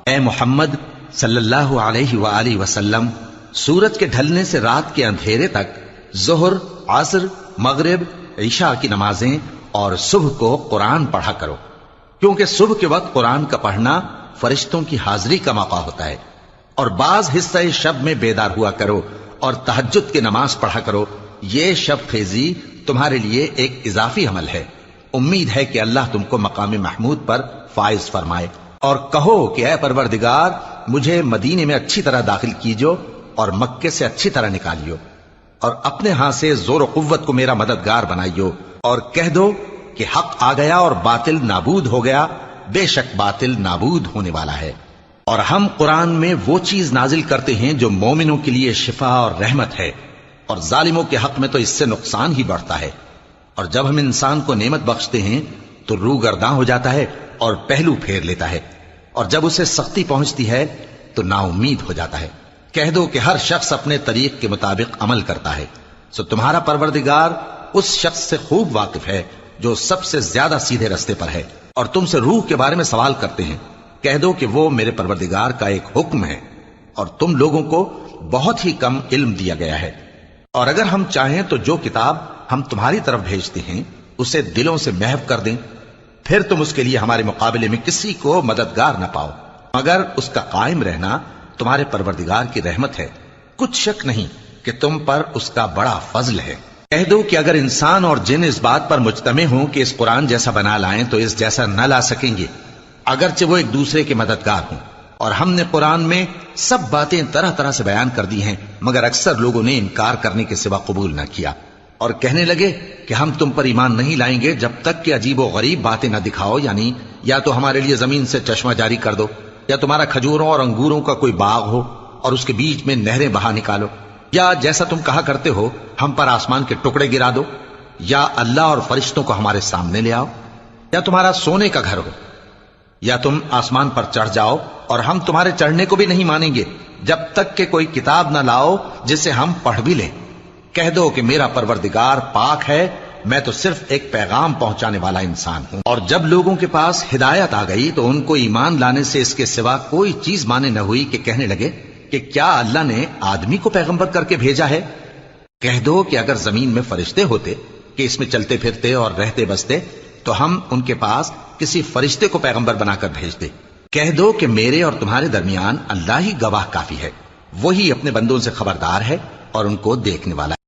اے محمد صلی اللہ علیہ وآلہ وسلم، سورج کے ڈھلنے سے رات کے اندھیرے تک ظہر، عصر، مغرب، عشاء کی نمازیں اور صبح کو قرآن پڑھا کرو، کیونکہ صبح کے وقت قرآن کا پڑھنا فرشتوں کی حاضری کا موقع ہوتا ہے، اور بعض حصہ شب میں بیدار ہوا کرو اور تہجد کی نماز پڑھا کرو، یہ شب خیزی تمہارے لیے ایک اضافی عمل ہے۔ امید ہے کہ اللہ تم کو مقام محمود پر فائز فرمائے۔ اور کہو کہ اے پروردگار، مجھے مدینے میں اچھی طرح داخل کیجو اور مکے سے اچھی طرح نکالیو، اور اپنے ہاں سے زور و قوت کو میرا مددگار بنائیو، اور کہہ دو کہ حق آ گیا اور باطل نابود ہو گیا، بے شک باطل نابود ہونے والا ہے۔ اور ہم قرآن میں وہ چیز نازل کرتے ہیں جو مومنوں کے لیے شفا اور رحمت ہے، اور ظالموں کے حق میں تو اس سے نقصان ہی بڑھتا ہے۔ اور جب ہم انسان کو نعمت بخشتے ہیں تو روح گرداں ہو جاتا ہے اور پہلو پھیر لیتا ہے، اور جب اسے سختی پہنچتی ہے تو نا امید ہو جاتا ہے۔ کہہ دو کہ ہر شخص اپنے طریق کے مطابق عمل کرتا ہے، سو تمہارا پروردگار اس شخص سے خوب واقف ہے جو سب سے زیادہ سیدھے رستے پر ہے۔ اور تم سے روح کے بارے میں سوال کرتے ہیں، کہہ دو کہ وہ میرے پروردگار کا ایک حکم ہے، اور تم لوگوں کو بہت ہی کم علم دیا گیا ہے۔ اور اگر ہم چاہیں تو جو کتاب ہم تمہاری طرف بھیجتے ہیں اسے دلوں سے محو کر دیں، پھر تم اس کے لیے ہمارے مقابلے میں کسی کو مددگار نہ پاؤ، مگر اس کا قائم رہنا تمہارے پروردگار کی رحمت ہے، کچھ شک نہیں کہ تم پر اس کا بڑا فضل ہے۔ کہہ دو کہ اگر انسان اور جن اس بات پر مجتمع ہوں کہ اس قرآن جیسا بنا لائیں تو اس جیسا نہ لا سکیں گے، اگرچہ وہ ایک دوسرے کے مددگار ہوں۔ اور ہم نے قرآن میں سب باتیں طرح طرح سے بیان کر دی ہیں، مگر اکثر لوگوں نے انکار کرنے کے سوا قبول نہ کیا، اور کہنے لگے کہ ہم تم پر ایمان نہیں لائیں گے جب تک کہ عجیب و غریب باتیں نہ دکھاؤ، یعنی یا تو ہمارے لیے زمین سے چشمہ جاری کر دو، یا تمہارا کھجوروں اور انگوروں کا کوئی باغ ہو اور اس کے بیچ میں نہریں بہا نکالو، یا جیسا تم کہا کرتے ہو ہم پر آسمان کے ٹکڑے گرا دو، یا اللہ اور فرشتوں کو ہمارے سامنے لے آؤ، یا تمہارا سونے کا گھر ہو، یا تم آسمان پر چڑھ جاؤ اور ہم تمہارے چڑھنے کو بھی نہیں مانیں گے جب تک کہ کوئی کتاب نہ لاؤ جسے ہم پڑھ بھی لیں۔ کہہ دو کہ میرا پروردگار پاک ہے، میں تو صرف ایک پیغام پہنچانے والا انسان ہوں۔ اور جب لوگوں کے پاس ہدایت آ گئی تو ان کو ایمان لانے سے اس کے سوا کوئی چیز مانے نہ ہوئی کہ کہنے لگے کہ کیا اللہ نے آدمی کو پیغمبر کر کے بھیجا ہے؟ کہہ دو کہ اگر زمین میں فرشتے ہوتے کہ اس میں چلتے پھرتے اور رہتے بستے تو ہم ان کے پاس کسی فرشتے کو پیغمبر بنا کر بھیجتے۔ کہہ دو کہ میرے اور تمہارے درمیان اللہ ہی گواہ کافی ہے، وہی اپنے بندوں سے خبردار ہے اور ان کو دیکھنے والا ہے۔